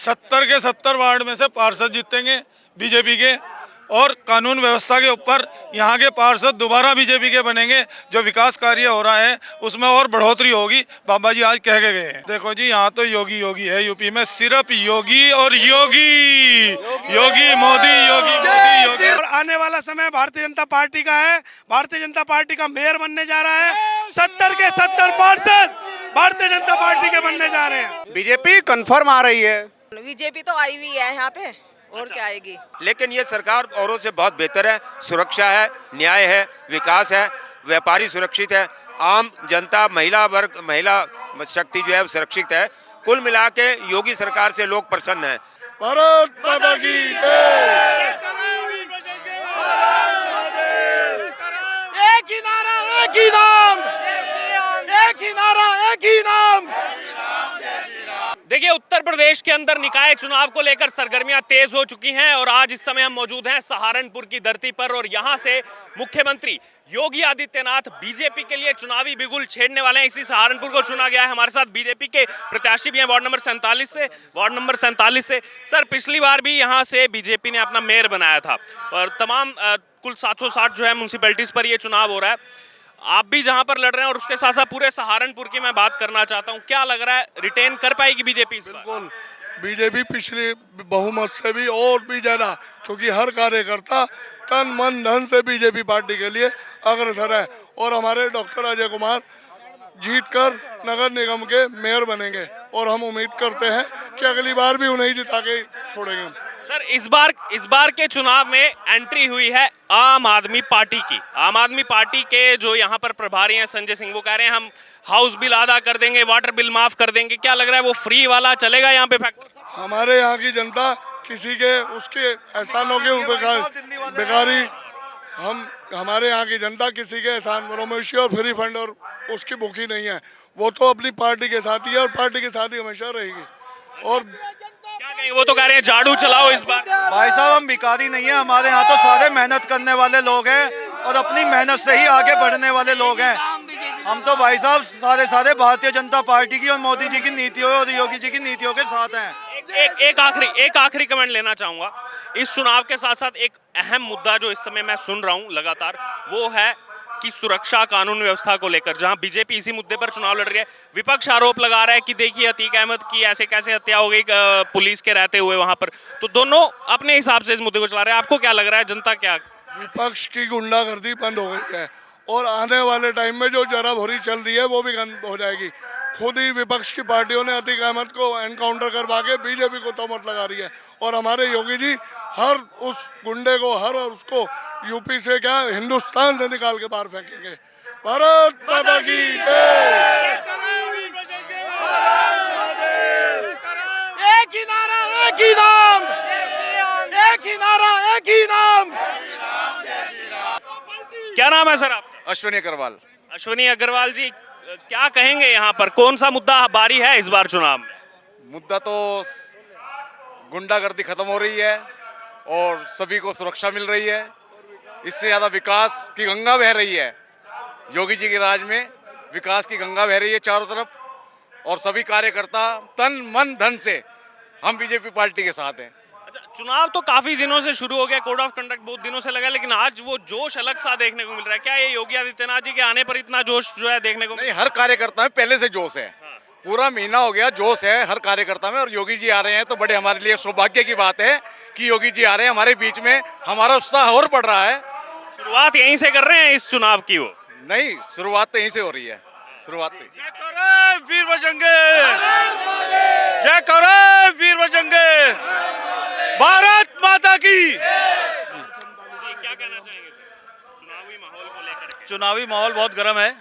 70 के 70 वार्ड में से पार्षद जीतेंगे बीजेपी के, और कानून व्यवस्था के ऊपर यहाँ के पार्षद दोबारा बीजेपी के बनेंगे। जो विकास कार्य हो रहा है उसमें और बढ़ोतरी होगी। बाबा जी आज कह के गए हैं। देखो जी, यहाँ तो योगी योगी है, यूपी में सिर्फ योगी और योगी, योगी मोदी, योगी मोदी, योगी। और आने वाला समय भारतीय जनता पार्टी का है। भारतीय जनता पार्टी का मेयर बनने जा रहा है। 70 के 70 पार्षद भारतीय जनता पार्टी के बनने जा रहे हैं। बीजेपी कंफर्म आ रही है। बीजेपी तो आई हुई है यहाँ पे, और क्या आएगी। लेकिन ये सरकार औरों से बहुत बेहतर है। सुरक्षा है, न्याय है, विकास है, व्यापारी सुरक्षित है, आम जनता, महिला वर्ग, महिला शक्ति जो है वो सुरक्षित है। कुल मिला के योगी सरकार से लोग प्रसन्न हैं। भारत माता की जय। एक ही नारा, एक ही नाम, एक ही नारा, एक ही नाम। देखिए, उत्तर प्रदेश के अंदर निकाय चुनाव को लेकर सरगर्मियां तेज हो चुकी हैं और आज इस समय हम मौजूद हैं सहारनपुर की धरती पर और यहां से मुख्यमंत्री योगी आदित्यनाथ बीजेपी के लिए चुनावी बिगुल छेड़ने वाले हैं। इसी सहारनपुर को चुना गया है। हमारे साथ बीजेपी के प्रत्याशी भी हैं वार्ड नंबर 47 से। सर, पिछली बार भी यहां से बीजेपी ने अपना मेयर बनाया था और तमाम कुल 760 जो है म्यूनसिपैलिटीज पर यह चुनाव हो रहा है। आप भी जहां पर लड़ रहे हैं और उसके साथ साथ पूरे सहारनपुर की मैं बात करना चाहता हूं। क्या लग रहा है, रिटेन कर पाएगी बीजेपी इस बार? बिल्कुल, बीजेपी पिछले बहुमत से भी और भी ज्यादा, क्योंकि हर कार्यकर्ता तन मन धन से बीजेपी पार्टी के लिए अग्रसर है। और हमारे डॉक्टर अजय कुमार जीतकर नगर निगम के मेयर बनेंगे और हम उम्मीद करते हैं कि अगली बार भी उन्हें जिता के छोड़ेंगे। सर, इस बार के चुनाव में एंट्री हुई है आम आदमी पार्टी की। आम आदमी पार्टी के जो यहाँ पर प्रभारी हैं संजय सिंह, वो कह रहे हैं हम हाउस बिल अदा कर देंगे, वाटर बिल माफ कर देंगे। क्या लग रहा है, वो फ्री वाला चलेगा यहाँ पे फैक्ट्री? हमारे यहाँ की जनता किसी के उसके एहसानों के बेकारी, हमारे यहाँ की जनता किसी के एहसान फरोमोशी और फ्री फंड और उसकी भूखी नहीं है। वो तो अपनी पार्टी के साथ ही है और पार्टी के साथ ही हमेशा रहेगी। और क्या कहेंगे, वो तो कह रहे हैं झाड़ू चलाओ इस बार। भाई साहब, हम भिखारी नहीं है। हमारे यहाँ तो सारे मेहनत करने वाले लोग हैं और अपनी मेहनत से ही आगे बढ़ने वाले लोग हैं। हम तो भाई साहब सारे भारतीय जनता पार्टी की और मोदी जी की नीतियों और योगी जी की नीतियों के साथ हैं। एक आखिरी कमेंट लेना चाहूंगा। इस चुनाव के साथ साथ एक अहम मुद्दा जो इस समय मैं सुन रहा हूं लगातार, वो है कि सुरक्षा कानून व्यवस्था को लेकर, जहां बीजेपी इसी मुद्दे पर चुनाव लड़ रही है, विपक्ष आरोप लगा रहा है कि देखिए अतीक अहमद की ऐसे कैसे हत्या हो गई पुलिस के रहते हुए वहां पर। तो दोनों अपने हिसाब से इस मुद्दे को चला रहे हैं। आपको क्या लग रहा है, जनता क्या? विपक्ष की गुंडागर्दी बंद हो गई है और आने वाले टाइम में जो जरा भरी चल रही है वो भी बंद हो जाएगी। खुद ही विपक्ष की पार्टियों ने अतीक अहमद को एनकाउंटर करवा के बीजेपी को तोहमत लगा रही है और हमारे योगी जी हर उस गुंडे को, हर उसको यूपी से क्या हिंदुस्तान से निकाल के बाहर फेंकेंगे। भारत माता की जय। एक ही नारा, एक ही नाम, एक ही नारा, एक ही नाम। क्या नाम है सर आपका? अश्विनी अग्रवाल। अश्विनी अग्रवाल जी, क्या कहेंगे, यहाँ पर कौन सा मुद्दा बारी है इस बार चुनाव में? मुद्दा तो गुंडागर्दी खत्म हो रही है और सभी को सुरक्षा मिल रही है। इससे ज्यादा विकास की गंगा बह रही है। योगी जी के राज में विकास की गंगा बह रही है चारों तरफ और सभी कार्यकर्ता तन मन धन से हम बीजेपी पार्टी के साथ हैं। अच्छा, चुनाव तो काफी दिनों से शुरू हो गया, कोड ऑफ कंडक्ट बहुत दिनों से लगा, लेकिन आज वो जोश अलग सा देखने को मिल रहा है। क्या ये योगी आदित्यनाथ जी के आने पर इतना जोश जो है देखने को? नहीं, हर कार्यकर्ता में पहले से जोश है। पूरा महीना हो गया, जोश है हर कार्यकर्ता में। और योगी जी आ रहे हैं तो बड़े हमारे लिए सौभाग्य की बात है कि योगी जी आ रहे हैं हमारे बीच में। हमारा उत्साह और बढ़ रहा है। शुरुआत यहीं से कर रहे हैं इस चुनाव की? वो नहीं, शुरुआत तो यहीं से हो रही है। शुरुआत वीर बजरंगे, जय करो वीर बजरंगे, भारत माता की। क्या कहना चाहेंगे सर चुनावी माहौल को लेकर? चुनावी माहौल बहुत गर्म है।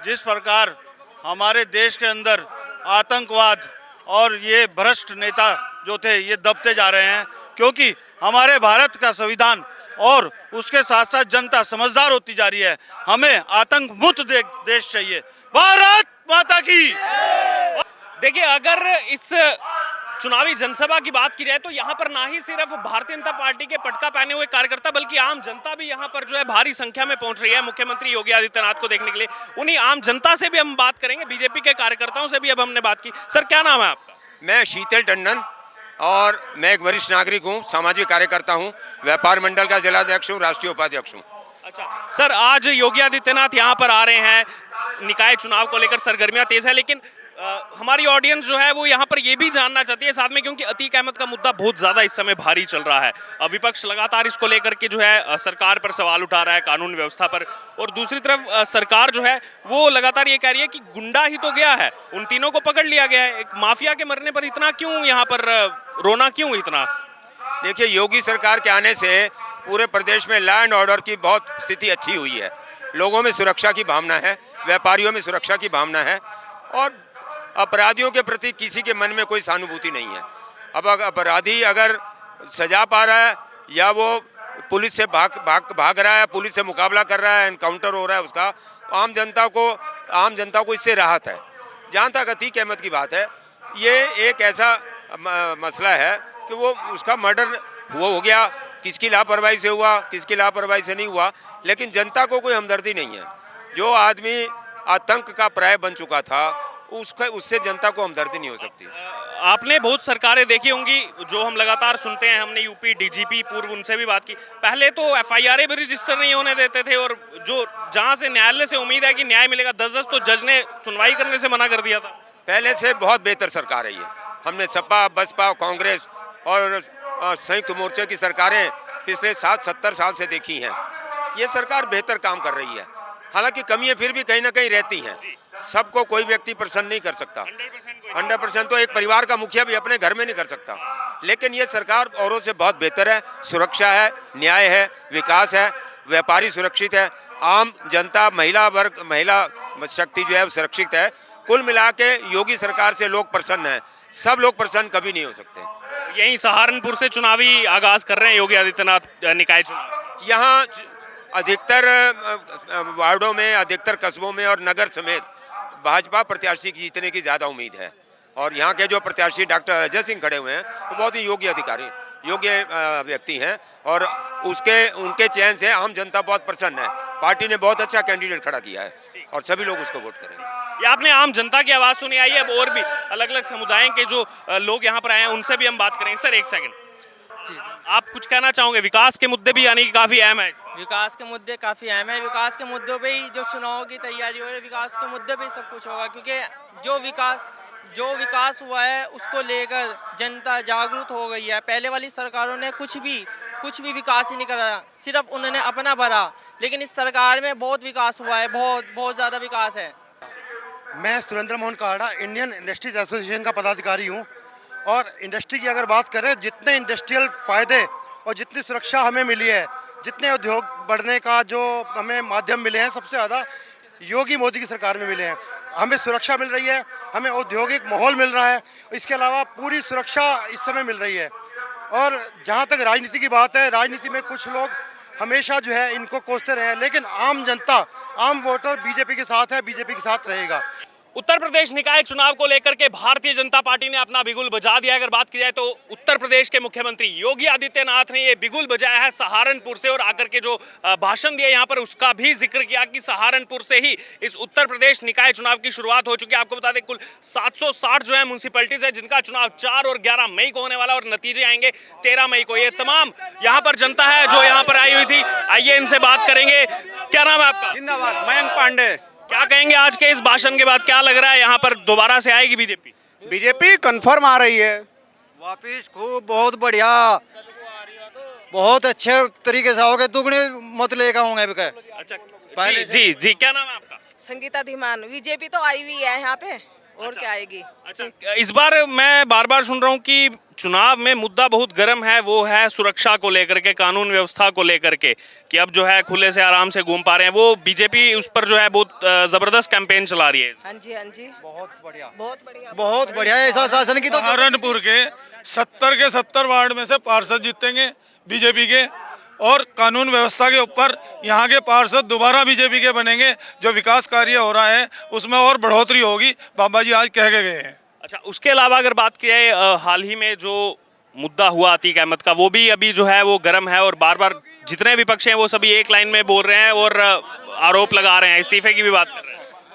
जिस प्रकार हमारे देश के अंदर आतंकवाद और ये भ्रष्ट नेता जो थे ये दबते जा रहे हैं, क्योंकि हमारे भारत का संविधान और उसके साथ साथ जनता समझदार होती जा रही है। हमें आतंक मुक्त देश चाहिए। भारत माता की। देखिए, अगर इस चुनावी जनसभा की बात की जाए तो यहाँ पर ना ही सिर्फ भारतीय जनता पार्टी के पटका पहने हुए कार्यकर्ता बल्कि आम जनता भी यहाँ पर जो है भारी संख्या में पहुंच रही है मुख्यमंत्री योगी आदित्यनाथ को देखने के लिए। उन्हीं आम जनता से भी हम बात करेंगे, बीजेपी के कार्यकर्ताओं से भी अब हमने बात की। सर, क्या नाम है आपका? मैं शीतल टंडन, और मैं एक वरिष्ठ नागरिक हूँ, सामाजिक कार्यकर्ता हूँ, व्यापार मंडल का जिलाध्यक्ष हूँ, राष्ट्रीय उपाध्यक्ष हूँ। अच्छा सर, आज योगी आदित्यनाथ यहाँ पर आ रहे हैं, निकाय चुनाव को लेकर सरगर्मियां तेज है, लेकिन हमारी ऑडियंस जो है वो यहाँ पर ये भी जानना चाहती है साथ में, क्योंकि अतीक अहमद का मुद्दा बहुत ज्यादा इस समय भारी चल रहा है। विपक्ष लगातार इसको लेकर के जो है सरकार पर सवाल उठा रहा है, कानून व्यवस्था पर, और दूसरी तरफ सरकार जो है वो लगातार ये कह रही है कि गुंडा ही तो गया है, उन तीनों को पकड़ लिया गया है। एक माफिया के मरने पर इतना क्यों यहाँ पर रोना क्यों इतना? देखिए, योगी सरकार के आने से पूरे प्रदेश में लॉ एंड ऑर्डर की बहुत स्थिति अच्छी हुई है, लोगों में सुरक्षा की भावना है, व्यापारियों में सुरक्षा की भावना है, और अपराधियों के प्रति किसी के मन में कोई सहानुभूति नहीं है। अब अपराधी अगर सजा पा रहा है या वो पुलिस से भाग रहा है, पुलिस से मुकाबला कर रहा है, एनकाउंटर हो रहा है उसका, आम जनता को इससे राहत है। जहाँ तक अतीक अहमद की बात है, ये एक ऐसा मसला है कि वो उसका मर्डर हो गया, किसकी लापरवाही से हुआ, किसकी लापरवाही से नहीं हुआ, लेकिन जनता को कोई हमदर्दी नहीं है। जो आदमी आतंक का पर्याय बन चुका था, उससे जनता को हमदर्दी नहीं हो सकती। आपने बहुत सरकारें देखी होंगी, जो हम लगातार सुनते हैं, हमने यूपी डीजीपी पूर्व उनसे भी बात की, पहले तो एफआईआर भी रजिस्टर नहीं होने देते थे, और जो जहां से न्यायालय से उम्मीद है कि न्याय मिलेगा 10-10 तो जज ने सुनवाई करने से मना कर दिया था। पहले से बहुत बेहतर सरकार है ये। हमने सपा, बसपा, कांग्रेस और संयुक्त मोर्चे की सरकारें पिछले 60-70 साल से देखी हैं। ये सरकार बेहतर काम कर रही है, हालांकि कमियां फिर भी कहीं ना कहीं रहती हैं। सबको कोई व्यक्ति प्रसन्न नहीं कर सकता, 100% तो एक परिवार का मुखिया भी अपने घर में नहीं कर सकता, लेकिन ये सरकार औरों से बहुत बेहतर है। सुरक्षा है, न्याय है, विकास है, व्यापारी सुरक्षित है, आम जनता, महिला शक्ति जो है वो सुरक्षित है। कुल मिला के योगी सरकार से लोग प्रसन्न हैं। सब लोग प्रसन्न कभी नहीं हो सकते। यही सहारनपुर से चुनावी आगाज कर रहे हैं योगी आदित्यनाथ निकाय चुनाव। यहाँ अधिकतर वार्डों में, अधिकतर कस्बों में और नगर समेत भाजपा प्रत्याशी की जीतने की ज़्यादा उम्मीद है। और यहाँ के जो प्रत्याशी डॉक्टर अजय सिंह खड़े हुए हैं वो बहुत ही योग्य व्यक्ति हैं, और उनके चयन से आम जनता बहुत प्रसन्न है। पार्टी ने बहुत अच्छा कैंडिडेट खड़ा किया है और सभी लोग उसको वोट करेंगे। ये आपने आम जनता की आवाज़ सुनी। आई है, अब और भी अलग अलग समुदायों के जो लोग यहाँ पर आए हैं उनसे भी हम बात करेंगे। सर एक सेकंड, आप कुछ कहना चाहोगे? विकास के मुद्दे भी यानी कि काफ़ी अहम है। विकास के मुद्दे काफ़ी अहम है। विकास के मुद्दों पे ही जो चुनाव की तैयारी हो रही है, विकास के मुद्दे पे ही सब कुछ होगा, क्योंकि जो विकास हुआ है उसको लेकर जनता जागरूक हो गई है। पहले वाली सरकारों ने कुछ भी विकास ही नहीं करा, सिर्फ उन्होंने अपना भरा, लेकिन इस सरकार में बहुत विकास हुआ है, बहुत ज़्यादा विकास है। मैं सुरेंद्र मोहन काड़ा इंडियन इंडस्ट्रीज एसोसिएशन का पदाधिकारी हूँ, और इंडस्ट्री की अगर बात करें, जितने इंडस्ट्रियल फ़ायदे और जितनी सुरक्षा हमें मिली है, जितने उद्योग बढ़ने का जो हमें माध्यम मिले हैं, सबसे ज़्यादा योगी मोदी की सरकार में मिले हैं। हमें सुरक्षा मिल रही है, हमें औद्योगिक माहौल मिल रहा है, इसके अलावा पूरी सुरक्षा इस समय मिल रही है। और जहाँ तक राजनीति की बात है, राजनीति में कुछ लोग हमेशा जो है इनको कोसते रहे हैं, लेकिन आम जनता, आम वोटर बीजेपी के साथ है, बीजेपी के साथ रहेगा। उत्तर प्रदेश निकाय चुनाव को लेकर के भारतीय जनता पार्टी ने अपना बिगुल बजा दिया। अगर बात की जाए तो उत्तर प्रदेश के मुख्यमंत्री योगी आदित्यनाथ ने ये बिगुल बजाया है सहारनपुर से, और आकर के जो भाषण दिया यहाँ पर उसका भी जिक्र किया कि सहारनपुर से ही इस उत्तर प्रदेश निकाय चुनाव की शुरुआत हो चुकी है। आपको बता दें कुल 760 जो है म्यूनसिपैलिटीज है जिनका चुनाव 4 और 11 मई को होने वाला, और नतीजे आएंगे 13 मई को। ये तमाम यहाँ पर जनता है जो यहाँ पर आई हुई थी, आइए इनसे बात करेंगे। क्या नाम है आपका? जिंदाबाद, मयंक पांडे। क्या कहेंगे आज के इस भाषण के बाद? क्या लग रहा है यहाँ पर दोबारा से आएगी बीजेपी? बीजेपी कंफर्म आ रही है वापिस। खूब, बहुत बढ़िया, बहुत अच्छे तरीके से आओगे, दुगने मत लेकर होंगे। अच्छा पहले जी क्या नाम है आपका? संगीता धीमान। बीजेपी तो आई हुई है यहाँ पे, और क्या आएगी। अच्छा, इस बार मैं बार बार सुन रहा हूँ कि चुनाव में मुद्दा बहुत गर्म है, वो है सुरक्षा को लेकर के, कानून व्यवस्था को लेकर के, कि अब जो है खुले से आराम से घूम पा रहे हैं। वो बीजेपी उस पर जो है बहुत जबरदस्त कैंपेन चला रही है। हाँ जी, बहुत बढ़िया ऐसा शासन की। तो सहारनपुर के 70 वार्ड में से पार्षद जीतेंगे बीजेपी के, और कानून व्यवस्था के ऊपर यहाँ के पार्षद दोबारा बीजेपी के बनेंगे। जो विकास कार्य हो रहा है उसमें और बढ़ोतरी होगी, बाबा जी आज कह के गए हैं। अच्छा, उसके अलावा अगर बात की जाए हाल ही में जो मुद्दा हुआ अतीक अहमद का, वो भी अभी जो है वो गर्म है, और बार बार जितने विपक्ष हैं वो सभी एक लाइन में बोल रहे हैं और आरोप लगा रहे हैं, इस्तीफे की भी बात कर रहे हैं।